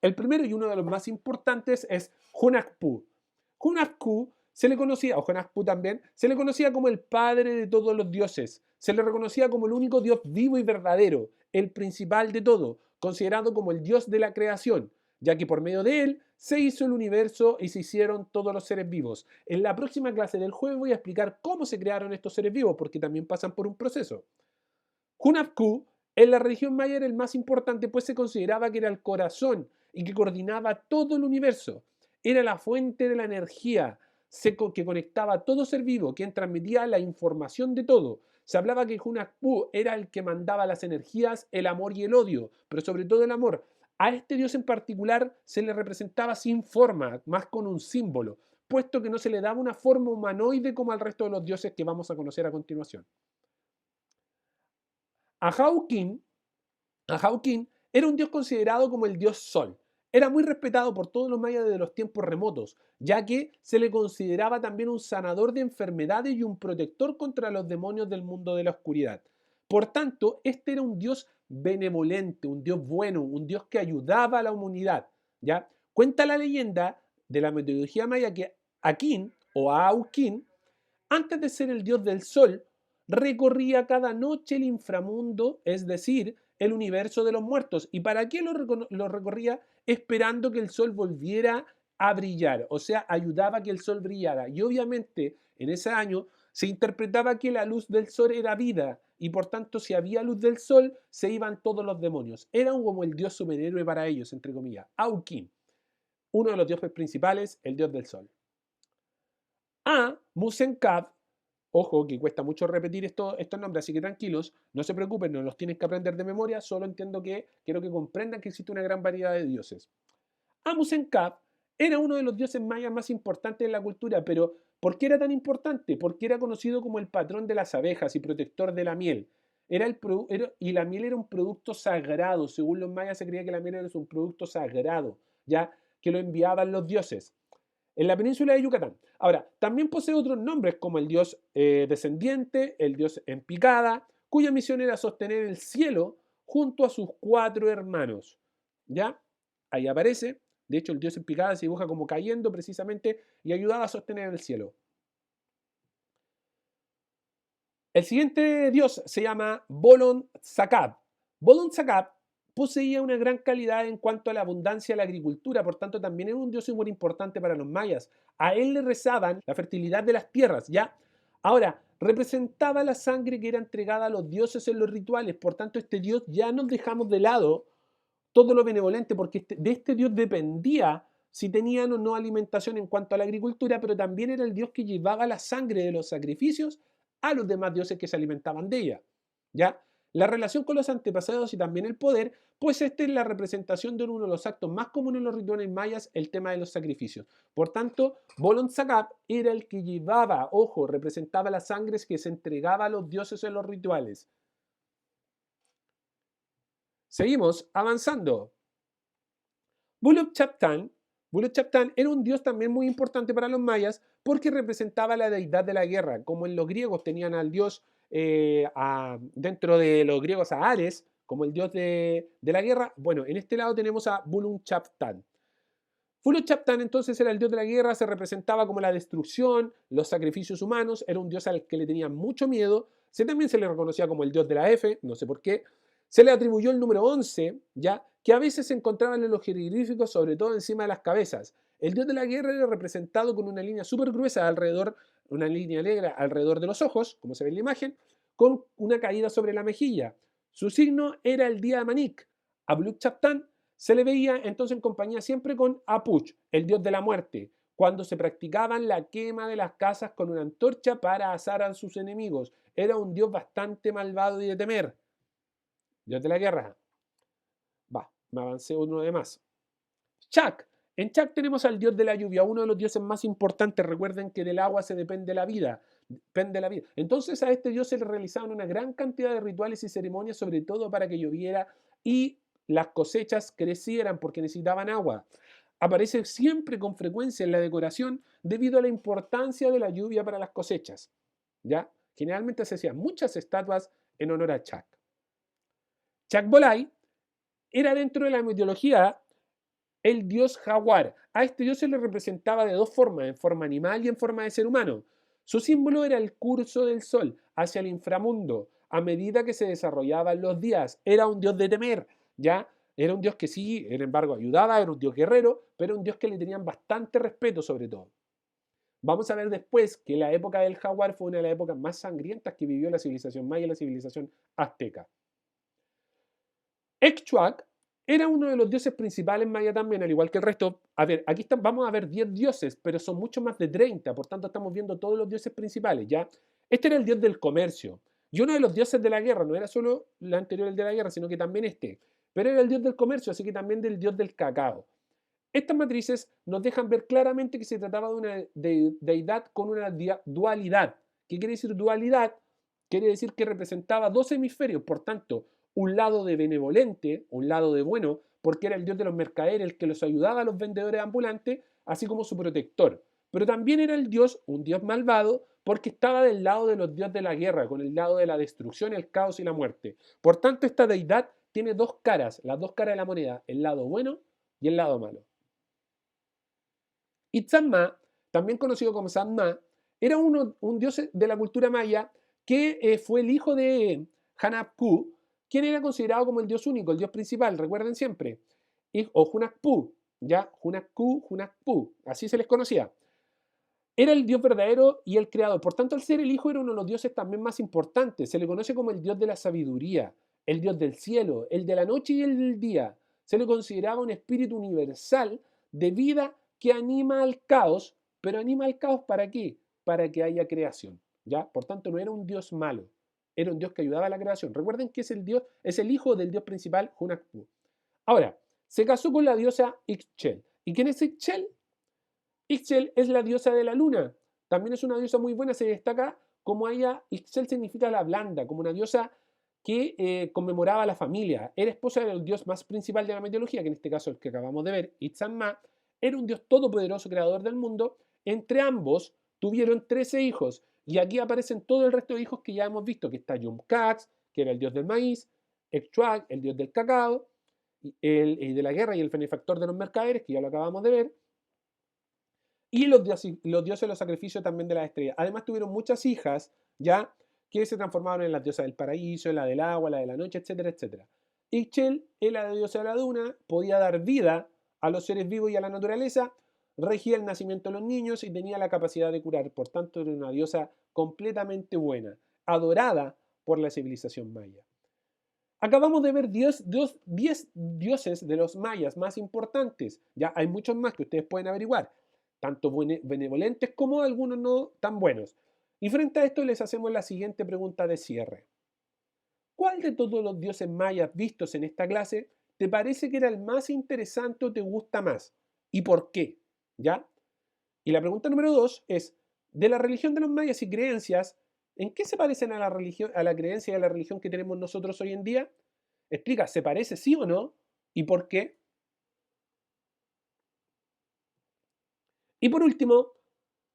El primero y uno de los más importantes es Hunahpu. Hunahpu se le conocía, o Hunahpu también, se le conocía como el padre de todos los dioses. Se le reconocía como el único dios vivo y verdadero, el principal de todo, considerado como el dios de la creación, ya que por medio de él se hizo el universo y se hicieron todos los seres vivos. En la próxima clase del juego voy a explicar cómo se crearon estos seres vivos, porque también pasan por un proceso. Hunahpu en la religión maya era el más importante, pues se consideraba que era el corazón y que coordinaba todo el universo. Era la fuente de la energía que conectaba a todo ser vivo, quien transmitía la información de todo. Se hablaba que Hunahpu era el que mandaba las energías, el amor y el odio, pero sobre todo el amor. A este dios en particular se le representaba sin forma, más con un símbolo, puesto que no se le daba una forma humanoide como al resto de los dioses que vamos a conocer a continuación. Ahaukin era un dios considerado como el dios sol. Era muy respetado por todos los mayas de los tiempos remotos, ya que se le consideraba también un sanador de enfermedades y un protector contra los demonios del mundo de la oscuridad. Por tanto, este era un dios benevolente, un dios bueno, un dios que ayudaba a la humanidad. ¿Ya? Cuenta la leyenda de la mitología maya que Akin o Aukin, antes de ser el dios del sol, recorría cada noche el inframundo, es decir, el universo de los muertos. ¿Y para qué lo recorría? Esperando que el sol volviera a brillar, o sea, ayudaba a que el sol brillara. Y obviamente en ese año se interpretaba que la luz del sol era vida y por tanto si había luz del sol se iban todos los demonios. Era como el dios superhéroe para ellos, entre comillas. Aukin, uno de los dioses principales, el dios del sol. A Musenkab, ojo que cuesta mucho repetir estos nombres, así que tranquilos, no se preocupen, no los tienes que aprender de memoria, solo quiero que comprendan que existe una gran variedad de dioses. Amusenkab era uno de los dioses mayas más importantes en la cultura, pero ¿por qué era tan importante? Porque era conocido como el patrón de las abejas y protector de la miel. Y la miel era un producto sagrado, según los mayas se creía que la miel era un producto sagrado, ya que lo enviaban los dioses en la península de Yucatán. Ahora, también posee otros nombres como el dios descendiente, el dios en picada, cuya misión era sostener el cielo junto a sus 4 hermanos. ¿Ya? Ahí aparece. De hecho, el dios en picada se dibuja como cayendo precisamente y ayudaba a sostener el cielo. El siguiente dios se llama Bolon Sakab. Bolon Sakab poseía una gran calidad en cuanto a la abundancia de la agricultura, por tanto también era un dios muy importante para los mayas. A él le rezaban la fertilidad de las tierras, ¿ya? Ahora, representaba la sangre que era entregada a los dioses en los rituales, por tanto este dios ya nos dejamos de lado todo lo benevolente, porque de este dios dependía si tenían o no alimentación en cuanto a la agricultura, pero también era el dios que llevaba la sangre de los sacrificios a los demás dioses que se alimentaban de ella. ¿Ya? La relación con los antepasados y también el poder, pues esta es la representación de uno de los actos más comunes en los rituales mayas, el tema de los sacrificios. Por tanto, Bolon Sakab era el que llevaba, ojo, representaba las sangres que se entregaba a los dioses en los rituales. Seguimos avanzando. Buluk Chaptan era un dios también muy importante para los mayas porque representaba la deidad de la guerra. Como en los griegos tenían al dios, dentro de los griegos a Ares, como el dios de la guerra, bueno, en este lado tenemos a Buluk Chaptan. Buluk Chaptan entonces era el dios de la guerra, se representaba como la destrucción, los sacrificios humanos, era un dios al que le tenían mucho miedo, también se le reconocía como el dios de la F, no sé por qué, se le atribuyó el número 11, ¿ya? Que a veces se encontraban en los jeroglíficos, sobre todo encima de las cabezas. El dios de la guerra era representado con una línea súper gruesa alrededor, una línea negra alrededor de los ojos, como se ve en la imagen, con una caída sobre la mejilla. Su signo era el día de Manik. A Buluk Chaptan se le veía entonces en compañía siempre con Apuch, el dios de la muerte, cuando se practicaban la quema de las casas con una antorcha para asar a sus enemigos. Era un dios bastante malvado y de temer. Dios de la guerra. Va, me avancé uno de más. Chak. En Chak tenemos al dios de la lluvia, uno de los dioses más importantes. Recuerden que del agua se depende la vida. Depende la vida. Entonces a este dios se le realizaban una gran cantidad de rituales y ceremonias, sobre todo para que lloviera y las cosechas crecieran porque necesitaban agua. Aparece siempre con frecuencia en la decoración debido a la importancia de la lluvia para las cosechas. ¿Ya? Generalmente se hacían muchas estatuas en honor a Chak. Chak Bolai era dentro de la mitología el dios jaguar. A este dios se le representaba de dos formas, en forma animal y en forma de ser humano. Su símbolo era el curso del sol hacia el inframundo, a medida que se desarrollaban los días. Era un dios de temer, ¿ya? Era un dios que sí, sin embargo, ayudaba, era un dios guerrero, pero era un dios que le tenían bastante respeto sobre todo. Vamos a ver después que la época del jaguar fue una de las épocas más sangrientas que vivió la civilización maya y la civilización azteca. Exchuac era uno de los dioses principales maya también, al igual que el resto. A ver, aquí vamos a ver 10 dioses, pero son mucho más de 30, por tanto estamos viendo todos los dioses principales, ¿ya? Este era el dios del comercio, y uno de los dioses de la guerra, no era solo el anterior el de la guerra, sino que también este, pero era el dios del comercio, así que también del dios del cacao. Estas matrices nos dejan ver claramente que se trataba de una deidad con una dualidad. ¿Qué quiere decir dualidad? Quiere decir que representaba dos hemisferios, por tanto, un lado de benevolente, un lado de bueno, porque era el dios de los mercaderes, el que los ayudaba a los vendedores ambulantes, así como su protector. Pero también era el dios, un dios malvado, porque estaba del lado de los dioses de la guerra, con el lado de la destrucción, el caos y la muerte. Por tanto, esta deidad tiene dos caras, las dos caras de la moneda, el lado bueno y el lado malo. Itzamma, también conocido como Samma, era un dios de la cultura maya que fue el hijo de Hanapku, quien era considerado como el dios único, el dios principal, recuerden siempre, o Hunakpu, ya, Hunakpu, así se les conocía. Era el dios verdadero y el creador, por tanto, al ser el hijo era uno de los dioses también más importantes, se le conoce como el dios de la sabiduría, el dios del cielo, el de la noche y el del día. Se le consideraba un espíritu universal de vida que anima al caos, pero anima al caos ¿para qué? Para que haya creación, ¿ya? Por tanto, no era un dios malo, era un dios que ayudaba a la creación. Recuerden que es el dios, es el hijo del dios principal, Hunakpu. Ahora, se casó con la diosa Ixchel. ¿Y quién es Ixchel? Ixchel es la diosa de la luna. También es una diosa muy buena, se destaca como ella, Ixchel significa la blanda, como una diosa que conmemoraba a la familia. Era esposa del dios más principal de la mitología, que en este caso el que acabamos de ver, Itzamma, era un dios todopoderoso, creador del mundo. Entre ambos tuvieron 13 hijos. Y aquí aparecen todo el resto de hijos que ya hemos visto, que está Yumkax, que era el dios del maíz, Exchuac, el dios del cacao, el de la guerra y el benefactor de los mercaderes, que ya lo acabamos de ver, y los dioses de los sacrificios también de las estrellas. Además tuvieron muchas hijas, ya, que se transformaron en las diosas del paraíso, la del agua, la de la noche, etcétera, etcétera. Ixchel era la diosa de la luna, podía dar vida a los seres vivos y a la naturaleza, regía el nacimiento de los niños y tenía la capacidad de curar. Por tanto, era una diosa completamente buena, adorada por la civilización maya. Acabamos de ver 10 dioses de los mayas más importantes. Ya hay muchos más que ustedes pueden averiguar, tanto benevolentes como algunos no tan buenos. Y frente a esto les hacemos la siguiente pregunta de cierre. ¿Cuál de todos los dioses mayas vistos en esta clase te parece que era el más interesante o te gusta más? ¿Y por qué? ¿Ya? Y la pregunta número 2 es, de la religión de los mayas y creencias, ¿en qué se parecen a la religión, a la creencia y a la religión que tenemos nosotros hoy en día? Explica, ¿se parece sí o no? ¿Y por qué? Y por último,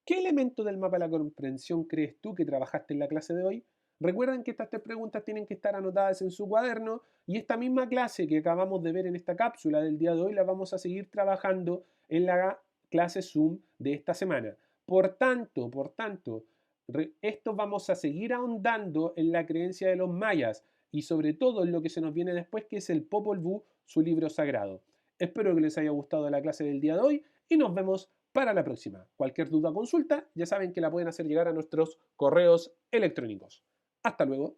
¿qué elemento del mapa de la comprensión crees tú que trabajaste en la clase de hoy? Recuerden que estas tres preguntas tienen que estar anotadas en su cuaderno y esta misma clase que acabamos de ver en esta cápsula del día de hoy la vamos a seguir trabajando en la clase Zoom de esta semana. Por tanto, esto vamos a seguir ahondando en la creencia de los mayas y sobre todo en lo que se nos viene después, que es el Popol Vuh, su libro sagrado. Espero que les haya gustado la clase del día de hoy y nos vemos para la próxima. Cualquier duda o consulta, ya saben que la pueden hacer llegar a nuestros correos electrónicos. Hasta luego.